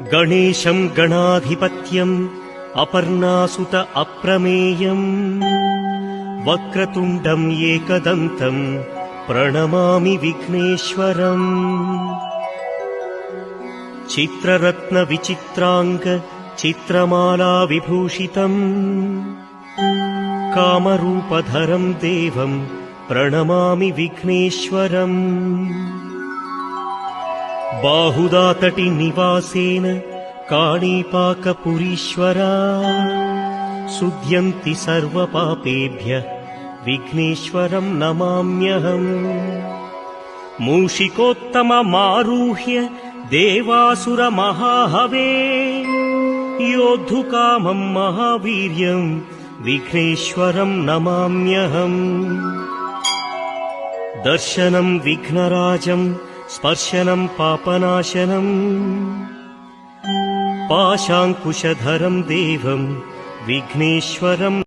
गणेशं गणाधिपत्यम् अपर्णासुत अप्रमेयम् वक्रतुण्डम् एकदन्तम् प्रणमामि विघ्नेश्वरम्। चित्ररत्न विचित्रांग चित्रमाला विभूषितम् कामरूपधरम् देवम् प्रणमामि विघ्नेश्वरम्। बाहुदातटि निवासेन काणीपाकपुरीश्वरा शुध्यन्ति सर्वपापेभ्यः विघ्नेश्वरं नमाम्यहम्। मूषिकोत्तममारुह्य देवासुरमहाहवे योद्धुकामं महावीर्यं विघ्नेश्वरं नमाम्यहम्। दर्शनं विघ्नराजं स्पर्शनं पापनाशनम् पाशाङ्कुशधरं देवं विघ्नेश्वरम्